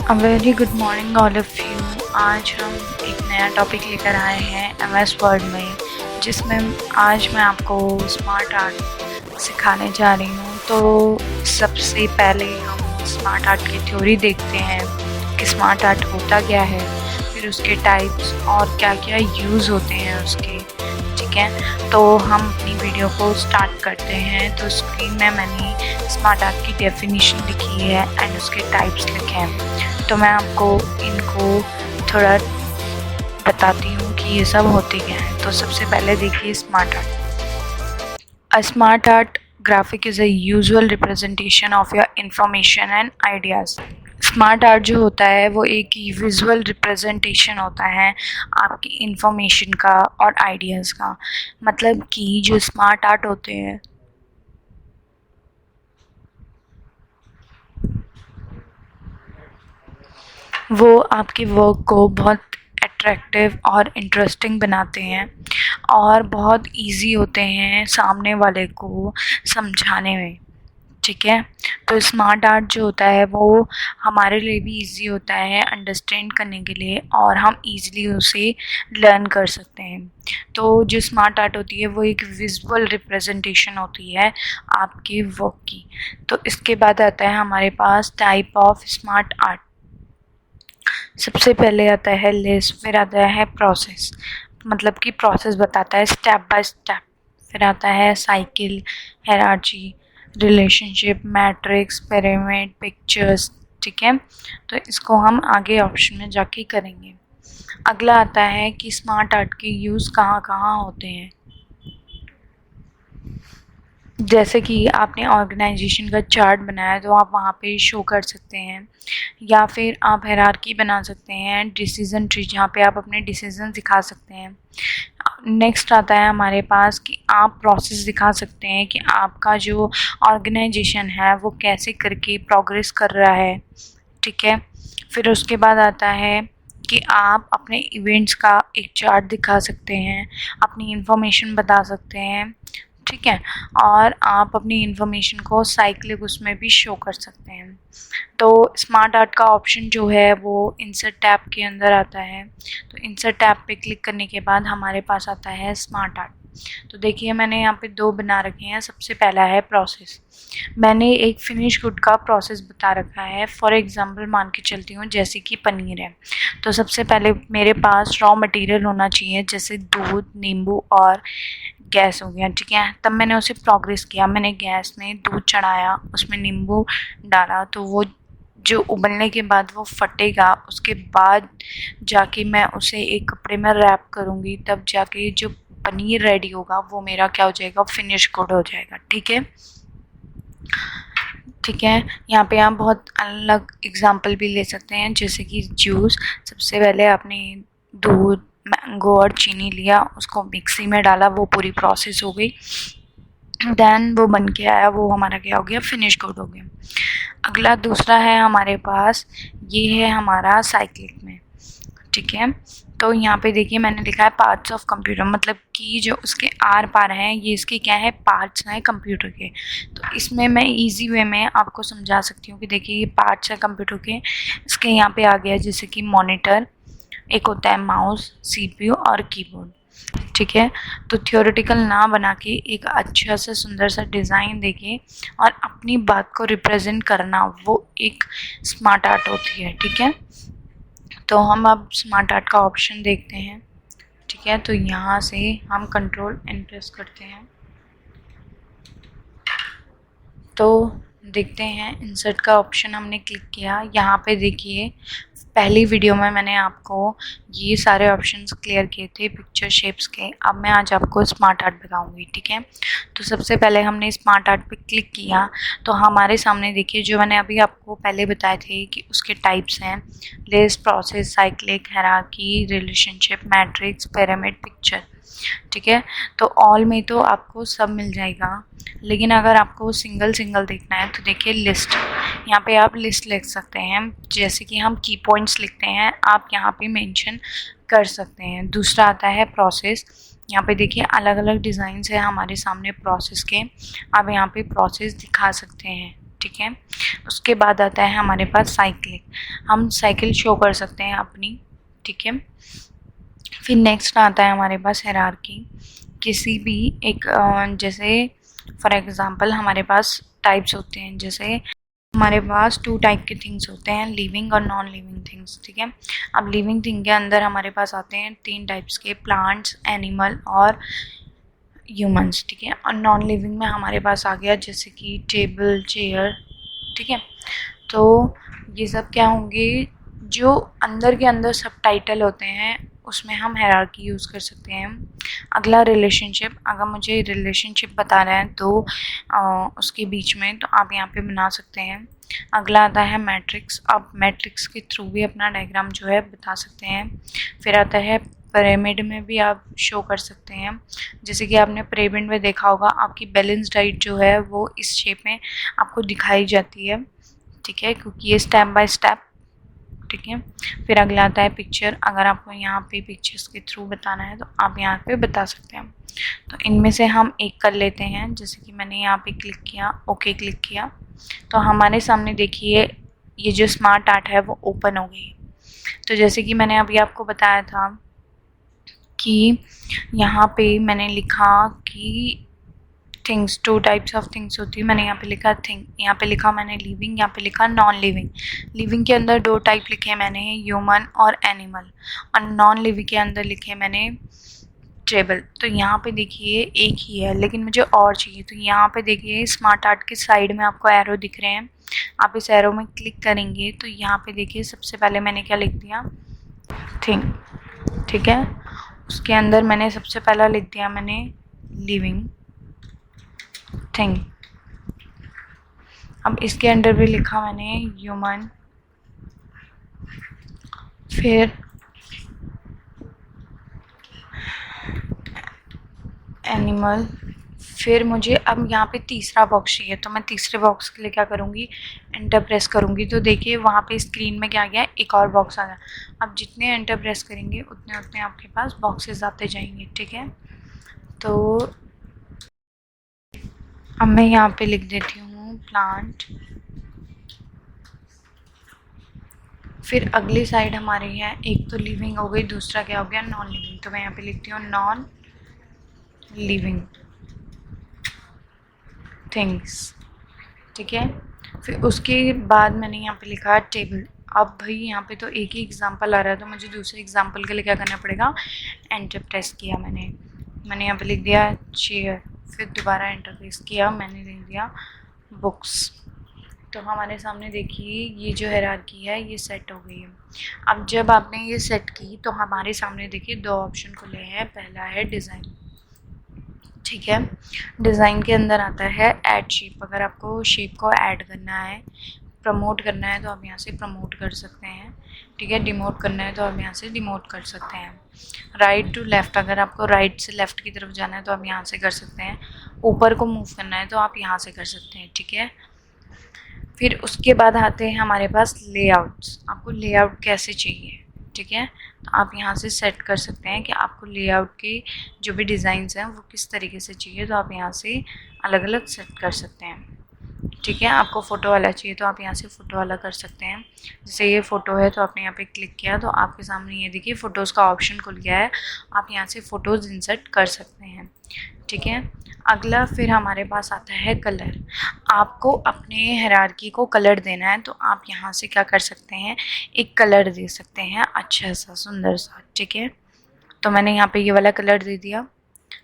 A very good morning all of you. आज हम एक नया टॉपिक लेकर आए हैं एमएस वर्ड में, जिसमें आज मैं आपको स्मार्ट आर्ट सिखाने जा रही हूँ। तो सबसे पहले हम स्मार्ट आर्ट की थ्योरी देखते हैं कि स्मार्ट आर्ट होता क्या है, फिर उसके टाइप्स और क्या क्या यूज़ होते हैं उसके। ठीक है, तो हम अपनी वीडियो को स्टार्ट करते हैं। तो स्क्रीन में मैंने स्मार्ट आर्ट की डेफिनेशन लिखी है एंड उसके टाइप्स लिखे हैं। तो मैं आपको इनको थोड़ा बताती हूँ कि ये सब होते क्या है। तो सबसे पहले देखिए smart art. A smart art graphic is a usual representation of your information and ideas. Smart art जो होता है वो एक विजुअल रिप्रेजेंटेशन होता है आपकी इंफॉर्मेशन का और आइडियाज़ का। मतलब कि जो स्मार्ट आर्ट होते हैं वो आपके वर्क को बहुत अट्रैक्टिव और इंटरेस्टिंग बनाते हैं और बहुत इजी होते हैं सामने वाले को समझाने में। ठीक है, तो स्मार्ट आर्ट जो होता है वो हमारे लिए भी इजी होता है अंडरस्टैंड करने के लिए, और हम इजीली उसे लर्न कर सकते हैं। तो जो स्मार्ट आर्ट होती है वो एक विजुअल रिप्रेजेंटेशन होती है आपके वर्क की। तो इसके बाद आता है हमारे पास टाइप ऑफ स्मार्ट आर्ट। सबसे पहले आता है लिस्ट, फिर आता है प्रोसेस, मतलब कि प्रोसेस बताता है स्टेप बाय स्टेप। फिर आता है cycle, hierarchy, relationship, matrix, pyramid, pictures. ठीक है, तो इसको हम आगे ऑप्शन में जाके करेंगे। अगला आता है कि स्मार्ट आर्ट के यूज़ कहाँ कहाँ होते हैं। जैसे कि आपने ऑर्गेनाइजेशन का चार्ट बनाया तो आप वहाँ पे शो कर सकते हैं, या फिर आप हायरार्की बना सकते हैं, डिसीजन ट्री जहाँ पे आप अपने डिसीजन दिखा सकते हैं। नेक्स्ट आता है हमारे पास कि आप प्रोसेस दिखा सकते हैं कि आपका जो ऑर्गेनाइजेशन है वो कैसे करके प्रोग्रेस कर रहा है। ठीक है, फिर उसके बाद आता है कि आप अपने इवेंट्स का एक चार्ट दिखा सकते हैं, अपनी इंफॉर्मेशन बता सकते हैं। ठीक है, और आप अपनी इंफॉर्मेशन को साइक्लिक उसमें भी शो कर सकते हैं। तो स्मार्ट आर्ट का ऑप्शन जो है वो इंसर्ट टैब के अंदर आता है। तो इंसर्ट टैब पे क्लिक करने के बाद हमारे पास आता है स्मार्ट आर्ट। तो देखिए मैंने यहाँ पे दो बना रखे हैं। सबसे पहला है प्रोसेस। मैंने एक फिनिश गुड का प्रोसेस बता रखा है। फॉर एग्जांपल मान के चलती हूँ जैसे कि पनीर है, तो सबसे पहले मेरे पास रॉ मटेरियल होना चाहिए, जैसे दूध, नींबू और गैस हो गया। ठीक है, तब मैंने उसे प्रोग्रेस किया। मैंने गैस में दूध चढ़ाया, उसमें नींबू डाला, तो वो जो उबलने के बाद वो फटेगा। उसके बाद जाके मैं उसे एक कपड़े में रैप करूँगी, तब जाके जो पनीर रेडी होगा वो मेरा क्या हो जाएगा, फिनिश गुड हो जाएगा। ठीक है, ठीक है, यहाँ पे आप बहुत अलग एग्जांपल भी ले सकते हैं, जैसे कि जूस। सबसे पहले आपने दूध, मैंगो और चीनी लिया, उसको मिक्सी में डाला, वो पूरी प्रोसेस हो गई। देन वो बन के आया, वो हमारा क्या हो गया, फिनिश गुड हो गया। अगला दूसरा है हमारे पास, ये है हमारा साइक्लिक में। ठीक है, तो यहाँ पे देखिए मैंने लिखा है पार्ट्स ऑफ कंप्यूटर, मतलब कि जो उसके आर पार हैं ये इसके क्या है, पार्ट्स हैं कंप्यूटर के। तो इसमें मैं इजी वे में आपको समझा सकती हूँ कि देखिए ये पार्ट्स हैं कंप्यूटर के। इसके यहाँ पे आ गया जैसे कि मॉनिटर, एक होता है माउस, सीपीयू और कीबोर्ड। ठीक है, तो थियोरेटिकल ना बना के एक अच्छा सा सुंदर सा डिज़ाइन देके और अपनी बात को रिप्रेजेंट करना, वो एक स्मार्ट आर्ट होती है। ठीक है, तो हम अब स्मार्ट आर्ट का ऑप्शन देखते हैं। ठीक है, तो यहाँ से हम कंट्रोल एन प्रेस करते हैं तो देखते हैं इंसर्ट का ऑप्शन हमने क्लिक किया। यहाँ पे देखिए पहली वीडियो में मैंने आपको ये सारे ऑप्शंस क्लियर किए थे पिक्चर शेप्स के। अब मैं आज आपको स्मार्ट आर्ट बताऊंगी। ठीक है, तो सबसे पहले हमने स्मार्ट आर्ट पे क्लिक किया तो हमारे सामने देखिए जो मैंने अभी आपको पहले बताए थे कि उसके टाइप्स हैं list, process, cyclic, hierarchy, relationship, matrix, pyramid, picture. ठीक है, तो ऑल में तो आपको सब मिल जाएगा, लेकिन अगर आपको सिंगल सिंगल देखना है तो देखिए लिस्ट। यहाँ पे आप लिस्ट लिख सकते हैं, जैसे कि हम की पॉइंट्स लिखते हैं आप यहाँ पे मेंशन कर सकते हैं। दूसरा आता है प्रोसेस। यहाँ पे देखिए अलग अलग डिज़ाइंस है हमारे सामने प्रोसेस के, आप यहाँ पे प्रोसेस दिखा सकते हैं। ठीक है। उसके बाद आता है हमारे पास साइक्लिंग, हम साइकिल शो कर सकते हैं अपनी, ठीक है। फिर नेक्स्ट आता है हमारे पास हायरार्की, किसी भी एक जैसे फॉर एग्जांपल हमारे पास टाइप्स होते हैं, जैसे हमारे पास 2 टाइप के थिंग्स होते हैं, लिविंग और नॉन लिविंग थिंग्स, ठीक है। अब लिविंग थिंग के अंदर हमारे पास आते हैं 3 टाइप्स के, प्लांट्स, एनिमल और ह्यूमंस, ठीक है। और नॉन लिविंग में हमारे पास आ गया जैसे कि टेबल, चेयर, ठीक है। तो ये सब क्या होंगे, जो अंदर के अंदर सब टाइटल होते हैं उसमें हम हायरार्की यूज़ कर सकते हैं। अगला रिलेशनशिप, अगर मुझे रिलेशनशिप बताना है तो उसके बीच में तो आप यहाँ पे बना सकते हैं। अगला आता है मैट्रिक्स, आप मैट्रिक्स के थ्रू भी अपना डायग्राम जो है बता सकते हैं। फिर आता है पिरामिड में भी आप शो कर सकते हैं, जैसे कि आपने पिरामिड में देखा होगा आपकी बैलेंस डाइट जो है वो इस शेप में आपको दिखाई जाती है, ठीक है, क्योंकि ये स्टेप बाय स्टेप, ठीक है। फिर अगला आता है पिक्चर, अगर आपको यहाँ पे पिक्चर्स के थ्रू बताना है तो आप यहाँ पे बता सकते हैं। तो इनमें से हम एक कर लेते हैं, जैसे कि मैंने यहाँ पे क्लिक किया, ओके क्लिक किया, तो हमारे सामने देखिए ये जो स्मार्ट आर्ट है वो ओपन हो गई। तो जैसे कि मैंने अभी आपको बताया था कि यहाँ पे मैंने लिखा कि थिंग्स, 2 टाइप्स ऑफ थिंग्स होती है, मैंने यहाँ पे लिखा थिंग, यहाँ पे लिखा मैंने लिविंग, यहाँ पे लिखा नॉन लिविंग। लिविंग के अंदर 2 टाइप लिखे मैंने, ह्यूमन और एनिमल, और नॉन लिविंग के अंदर लिखे मैंने टेबल। तो यहाँ पे देखिए एक ही है लेकिन मुझे और चाहिए, तो यहाँ पे देखिए स्मार्ट आर्ट के साइड में आपको एरो दिख रहे हैं, आप इस एरो में क्लिक करेंगे तो यहाँ पे देखिए सबसे पहले मैंने क्या लिख दिया, थिंग, ठीक है। उसके अंदर मैंने सबसे पहला लिख दिया मैंने लिविंग थिंग। अब इसके अंदर भी लिखा मैंने ह्यूमन, फिर एनिमल, फिर मुझे अब यहाँ पे तीसरा बॉक्स चाहिए, तो मैं तीसरे बॉक्स के लिए क्या करूँगी, एंटर प्रेस करूँगी, तो देखिए वहाँ पे स्क्रीन में क्या आ गया, एक और बॉक्स आ गया। अब जितने एंटर प्रेस करेंगे उतने उतने आपके पास बॉक्सेस आते जाएंगे, ठीक है। तो अब मैं यहाँ पे लिख देती हूँ प्लांट, फिर अगली साइड हमारी है, एक तो लिविंग हो गई, दूसरा क्या हो गया, नॉन लिविंग, तो मैं यहाँ पे लिखती हूँ नॉन लिविंग थिंग्स, ठीक है। फिर उसके बाद मैंने यहाँ पे लिखा टेबल। अब भाई यहाँ पे तो एक ही एग्जांपल आ रहा है, तो मुझे दूसरे एग्जांपल के लिए क्या करना पड़ेगा, एंटर प्रेस किया मैंने यहाँ पे लिख दिया चेयर, फिर दोबारा एंटर प्रेस किया, मैंने लिख दिया बुक्स। तो हमारे सामने देखिए ये जो हायरार्की है ये सेट हो गई है। अब जब आपने ये सेट की तो हमारे सामने देखिए 2 ऑप्शन खुले हैं, पहला है डिज़ाइन, ठीक है। डिज़ाइन के अंदर आता है ऐड शेप, अगर आपको शेप को ऐड करना है, प्रमोट करना है तो आप यहाँ से प्रमोट कर सकते हैं, ठीक है। डिमोट करना है तो आप यहाँ से डिमोट कर सकते हैं। राइट टू लेफ़्ट, अगर आपको राइट से लेफ़्ट की तरफ जाना है तो आप यहाँ से कर सकते हैं। ऊपर को मूव करना है तो आप यहाँ से कर सकते हैं, ठीक है। फिर उसके बाद आते हैं हमारे पास लेआउट्स, आपको लेआउट कैसे चाहिए, ठीक है। तो आप यहाँ से सेट कर सकते हैं कि आपको लेआउट के जो भी डिज़ाइंस हैं वो किस तरीके से चाहिए, तो आप यहाँ से अलग अलग सेट कर सकते हैं, ठीक है। आपको फ़ोटो वाला चाहिए तो आप यहाँ से फ़ोटो वाला कर सकते हैं, जैसे ये फ़ोटो है तो आपने यहाँ पे क्लिक किया तो आपके सामने ये देखिए फ़ोटोज़ का ऑप्शन खुल गया है, आप यहाँ से फ़ोटोज़ इंसर्ट कर सकते हैं, ठीक है। अगला फिर हमारे पास आता है कलर, आपको अपने हायरार्की को कलर देना है तो आप यहाँ से क्या कर सकते हैं, एक कलर दे सकते हैं अच्छा सा सुंदर सा, ठीक है। तो मैंने यहाँ पे ये वाला कलर दे दिया।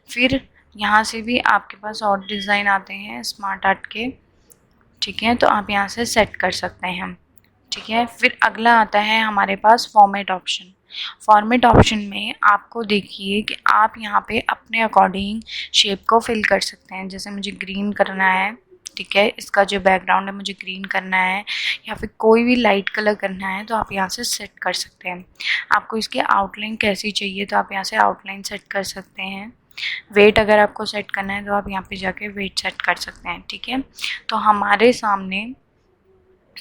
फिर यहाँ से भी आपके पास और डिज़ाइन आते हैं स्मार्ट आर्ट के, ठीक है, तो आप यहाँ से सेट कर सकते हैं, ठीक है। फिर अगला आता है हमारे पास फॉर्मेट ऑप्शन। फॉर्मेट ऑप्शन में आपको देखिए कि आप यहाँ पे अपने अकॉर्डिंग शेप को फिल कर सकते हैं, जैसे मुझे ग्रीन करना है, ठीक है, इसका जो बैकग्राउंड है मुझे ग्रीन करना है, या फिर कोई भी लाइट कलर करना है तो आप यहाँ से सेट कर सकते हैं। आपको इसकी आउटलाइन कैसी चाहिए तो आप यहाँ से आउटलाइन सेट कर सकते हैं। वेट अगर आपको सेट करना है तो आप यहाँ पे जाके वेट सेट कर सकते हैं, ठीक है। तो हमारे सामने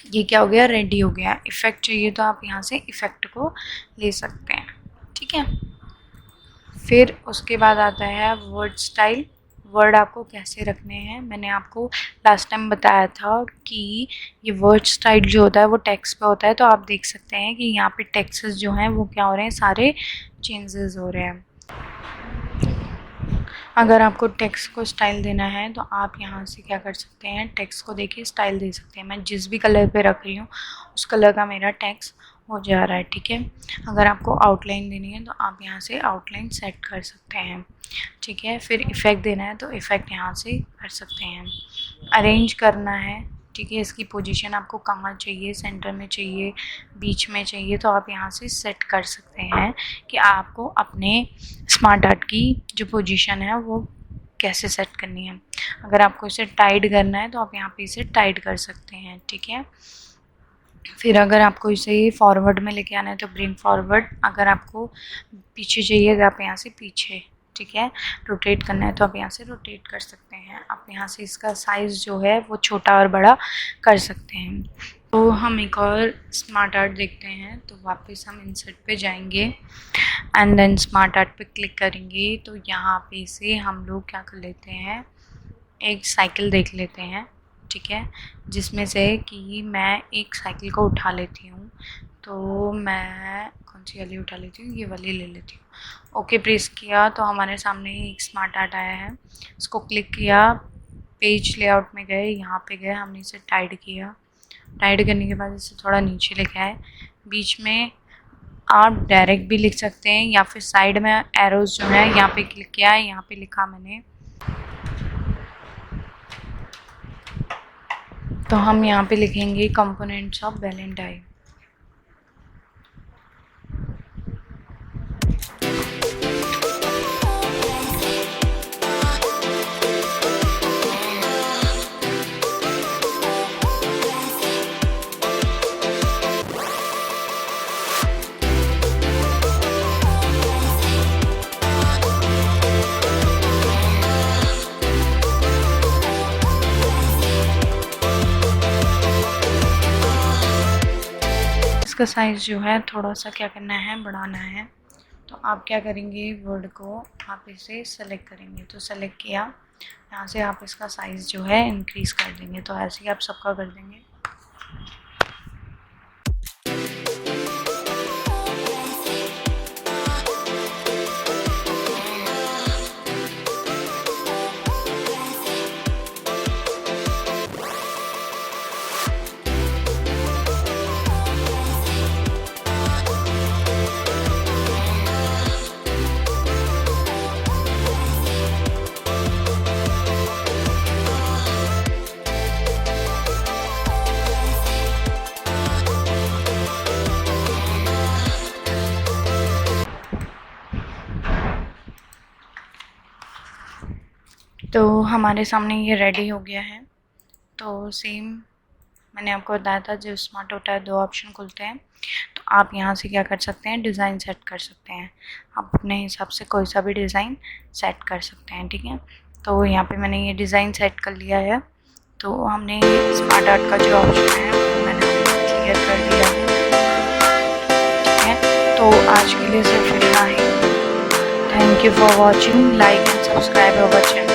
ये क्या हो गया, रेडी हो गया। इफ़ेक्ट चाहिए तो आप यहाँ से इफ़ेक्ट को ले सकते हैं, ठीक है। फिर उसके बाद आता है वर्ड स्टाइल। वर्ड आपको कैसे रखने हैं। मैंने आपको लास्ट टाइम बताया था कि ये वर्ड स्टाइल जो होता है वो टेक्स्ट पे होता है, तो आप देख सकते हैं कि यहाँ पे टेक्स्ट्स जो हैं वो क्या हो रहे हैं, सारे चेंजेस हो रहे हैं। अगर आपको टेक्स्ट को स्टाइल देना है तो आप यहाँ से क्या कर सकते हैं, टेक्स्ट को देखिए स्टाइल दे सकते हैं। मैं जिस भी कलर पे रख रही हूँ उस कलर का मेरा टेक्स्ट हो जा रहा है, ठीक है। अगर आपको आउटलाइन देनी है तो आप यहाँ से आउटलाइन सेट कर सकते हैं, ठीक है। फिर इफ़ेक्ट देना है तो इफ़ेक्ट यहाँ से कर सकते हैं। अरेंज करना है, ठीक है, इसकी पोजीशन आपको कहाँ चाहिए, सेंटर में चाहिए, बीच में चाहिए, तो आप यहाँ से सेट कर सकते हैं कि आपको अपने स्मार्ट आर्ट की जो पोजीशन है वो कैसे सेट करनी है। अगर आपको इसे टाइट करना है तो आप यहाँ पे इसे टाइट कर सकते हैं, ठीक है। फिर अगर आपको इसे फॉरवर्ड में लेके आना है तो ब्रिंग फॉरवर्ड, अगर आपको पीछे चाहिए तो आप यहाँ से पीछे, ठीक है। रोटेट करना है तो आप यहाँ से रोटेट कर सकते हैं। आप यहाँ से इसका साइज़ जो है वो छोटा और बड़ा कर सकते हैं। तो हम एक और स्मार्ट आर्ट देखते हैं। तो वापस हम इंसर्ट पे जाएंगे एंड देन स्मार्ट आर्ट पे क्लिक करेंगे। तो यहाँ पे से हम लोग क्या कर लेते हैं, एक साइकिल देख लेते हैं, ठीक है, जिसमें से कि मैं एक साइकिल को उठा लेती हूँ। तो मैं कौन सी वाली उठा लेती हूँ, ये वाली ले लेती हूँ। ओके प्रेस किया तो हमारे सामने एक स्मार्ट आर्ट आया है। इसको क्लिक किया, पेज लेआउट में गए, यहाँ पे गए, हमने इसे टाइट किया। टाइट करने के बाद इसे थोड़ा नीचे लेके आए। बीच में आप डायरेक्ट भी लिख सकते हैं या फिर साइड में एरोज जो है यहाँ पे क्लिक किया है, यहाँ पे लिखा मैंने। तो हम यहाँ पे लिखेंगे कंपोनेंट्स ऑफ वैलेंटाइन। इसका साइज़ जो है थोड़ा सा क्या करना है, बढ़ाना है। तो आप क्या करेंगे, वर्ड को आप इसे सेलेक्ट करेंगे। तो सेलेक्ट किया, यहाँ से आप इसका साइज़ जो है इंक्रीज़ कर देंगे। तो ऐसे ही आप सबका कर देंगे। तो हमारे सामने ये रेडी हो गया है। तो सेम मैंने आपको बताया था, जो स्मार्ट होता है 2 ऑप्शन खुलते हैं। तो आप यहाँ से क्या कर सकते हैं, डिज़ाइन सेट कर सकते हैं। आप अपने हिसाब से कोई सा भी डिज़ाइन सेट कर सकते हैं, ठीक है। तो यहाँ पे मैंने ये डिज़ाइन सेट कर लिया है। तो हमने स्मार्ट आर्ट का जो ऑप्शन है वो मैंने क्लियर कर दिया है, ठीक है। तो आज के लिए सिर्फ इतना ही। Thank you for watching, like and subscribe our channel.